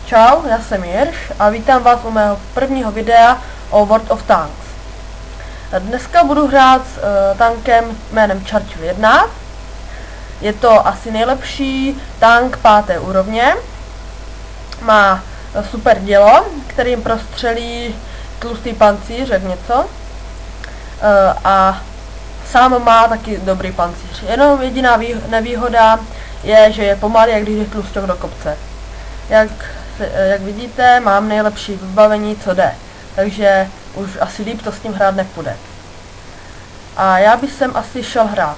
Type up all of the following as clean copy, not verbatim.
Čau, já jsem Jirš a vítám vás u mého prvního videa o World of Tanks. Dneska budu hrát s tankem jménem Churchill 1. Je to asi nejlepší tank 5. úrovně. Má super dělo, kterým prostřelí tlustý pancíř, jak něco. A sám má taky dobrý pancíř. Jenom jediná nevýhoda je, že je pomalý, jak když jde tlusťok do kopce. Jak vidíte, mám nejlepší vybavení, co jde. Takže už asi líp to s tím hrát nepůjde. A já bych sem asi šel hrát.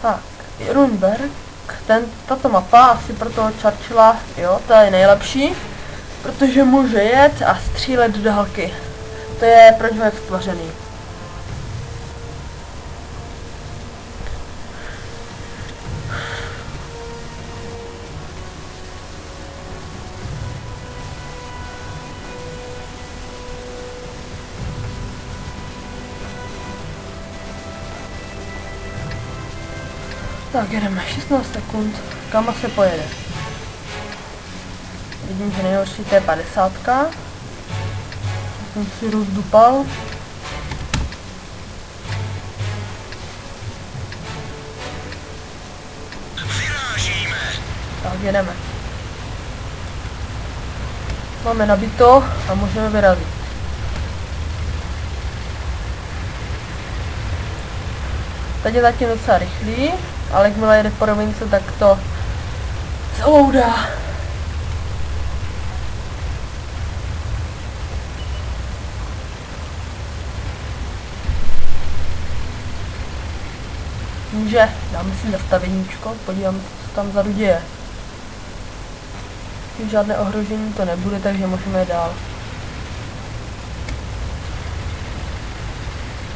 Tak, Runberg, tato mapa asi pro toho Churchilla, jo, ta je nejlepší, protože může jet a střílet do dálky. To je pro něho stvořený. Tak, jedeme 16 sekund, kam se pojede. Vidím, že nejhorší to je 50. Jsem si rozdupal. Vyrážíme. Tak, jedeme. Máme nabito a můžeme vyrazit. Teď je zatím docela rychlý, ale jakmile jede po rovince, tak to zaloudá. Může, dáme si nastaveníčko, podíváme se, co tam vzadu děje. Žádné ohrožení to nebude, takže můžeme dál.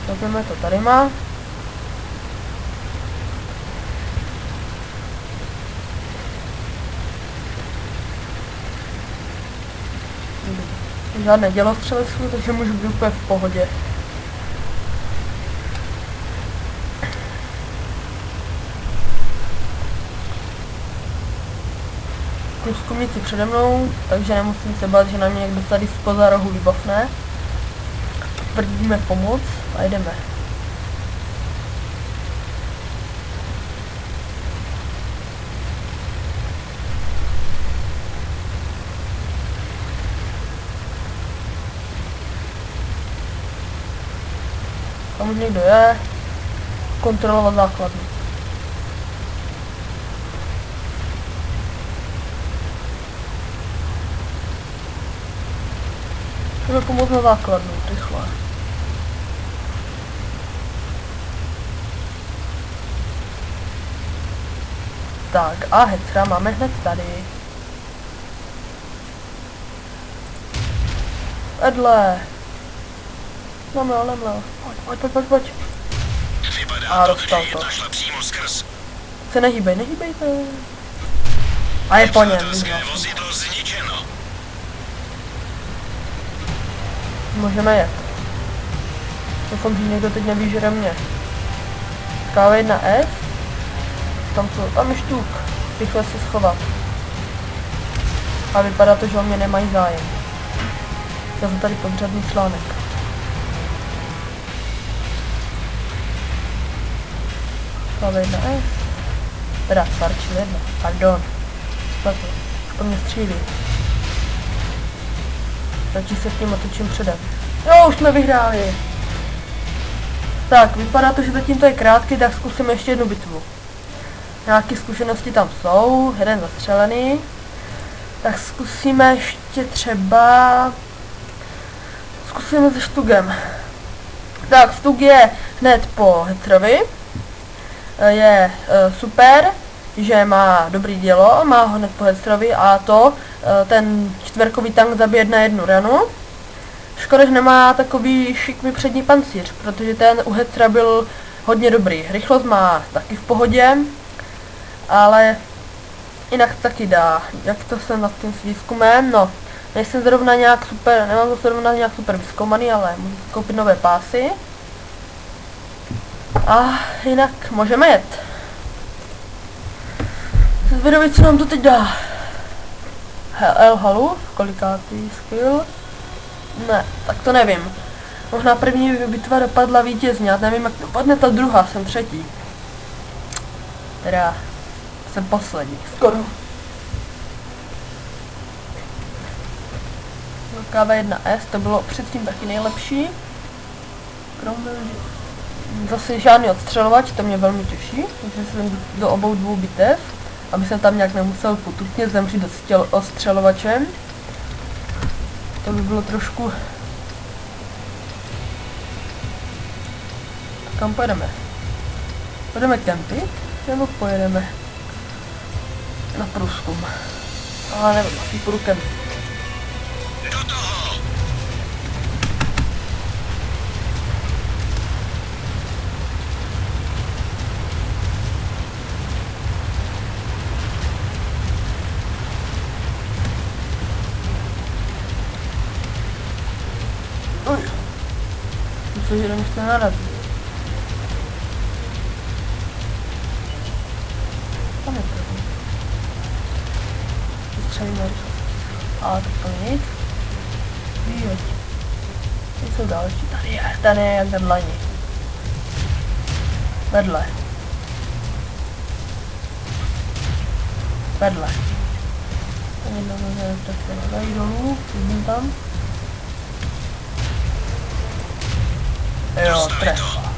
Zapneme to tady má. Žádné dělostřelectvo, takže můžu být úplně v pohodě. Průzkumníci přede mnou, takže nemusím se bát, že na mě někdo tady zpoza rohu vybavne. Tvrdíme pomoc a jdeme. Tam už někdo je. Kontrolovat základnu. Můžeme pomoct na základnu, rychle. Tak, a hecra máme hned tady. Edle. Lemle. Pojď. Vypadá to, že jedna šla přímo skrz. Se nehýbejte. A je po něm. Nepřátelské vozidlo zničeno. Můžeme jet. Doufám, že někdo teď nevyžere mě. K1S. Tam je štuk. Rychle se schovat. A vypadá to, že o mě nemají zájem. Já jsem tady podřadný článek. K1S. Teda Churchill 1. Pardon. Spletl. Už po mě střílí. Radši se s tím otočím předem. Jo, už jsme vyhráli. Tak, vypadá to, že zatím to je krátký, tak zkusíme ještě jednu bitvu. Nějaké zkušenosti tam jsou, jeden zastřelený. Tak zkusíme ještě třeba... Zkusíme se Štugem. Tak, Štug je hned po Hetrovi. Je super, že má dobrý dělo, má ho hned po Hetrovi a to ten čtverkový tank zabije na jednu ranu. Škoda, že nemá takový šikmý přední pancíř, protože ten u Hetra byl hodně dobrý. Rychlost má taky v pohodě, ale jinak taky dá. Jak to jsem nad tím s výzkumem? No, nejsem zrovna nějak super, nemám to zrovna nějak super vyzkoumaný, ale můžu koupit nové pásy. A jinak můžeme jet. Zvědavit, co nám to teď dá. El Haluf, kolikátý skill? Ne, tak to nevím. Možná první bitva dopadla vítězně, já nevím, jak dopadne ta druhá, jsem třetí. Teda jsem poslední, skoro. KV1S, to bylo předtím taky nejlepší. Zase žádný odstřelovač, to mě velmi těší, takže jsem do obou dvou bitev, aby jsem tam nějak nemusel potupně zemřít odstřelovačem. To by bylo trošku... Kam pojedeme? Pojedeme kempit? Nebo pojedeme na průzkum? Ale nevím, asi půjdu kempit. Do toho! Uj. Myslím, že jdeme se narazit. Tam je první. Vystřelíme rychle. A to nic. Výjeď. Ty jsou další. Tady je jak ten lani. Vedle. Vedle. Ten jednou může trefit. Dají dolů, vidím tam. Jo, trefa.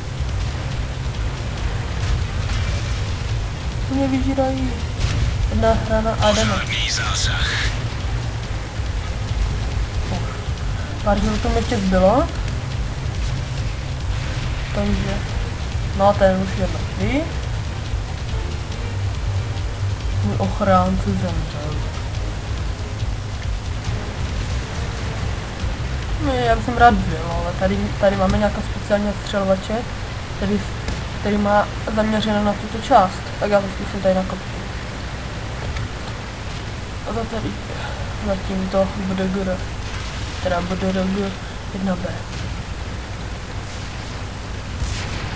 Mě vyžírají. Jedna hrana a jdeme. Pořádný zásah. Pár životů mi ještě zbylo. Takže... No, ten už je mrtvý. Můj ochránce zemřel. No, já bych jsem rád byl, ale tady máme nějaká speciální odstřelovače, který má zaměřené na tuto část. Tak já to zkusím tady nakopit. A to tady zatím to BDGR, teda BDRG 1B.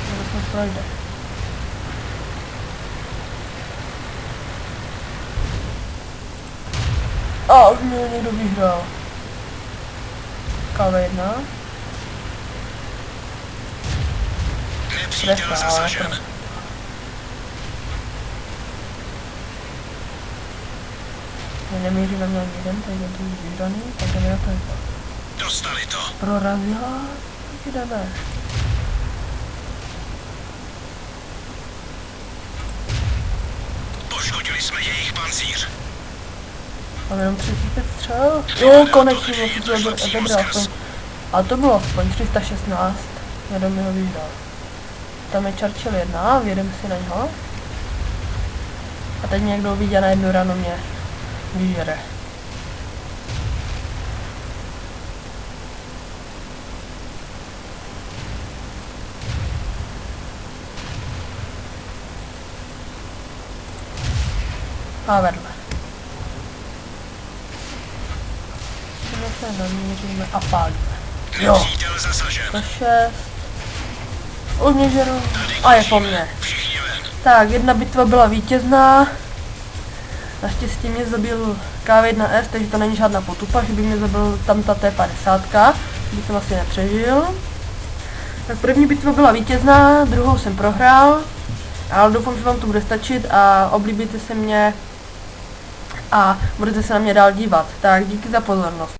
To snad projde. A už mě někdo vyhrál. KV1. Nepřítel zasažen. Nemíří na mě ani jeden, takže to je vyhraný, takže ne to. Dostali to. Prorazila, tak jdeme. Poškodili jsme jejich pancíř. Mám jenom 35 střel. Jo, konečně jsem to zabral aspoň. A to bylo aspoň 316. Jeden mi ho vyhrál. Tam je Churchill 1, vyjedeme si na něho. A teď mě někdo uvidí a na jednu ranu mě vyžere. A vedle. Se namíříme a pálíme. Jo. Nepřítel zasažen. 106. Už mě žeru. A je po mně. Všichni ven. Tak, jedna bitva byla vítězná. Naštěstí mě zabil KV1S, takže to není žádná potupa, že by mě zabil tam ta T50, by jsem asi nepřežil. Tak první bitva byla vítězná, druhou jsem prohrál, ale doufám, že vám to bude stačit a oblíbíte se mě a budete se na mě dál dívat. Tak díky za pozornost.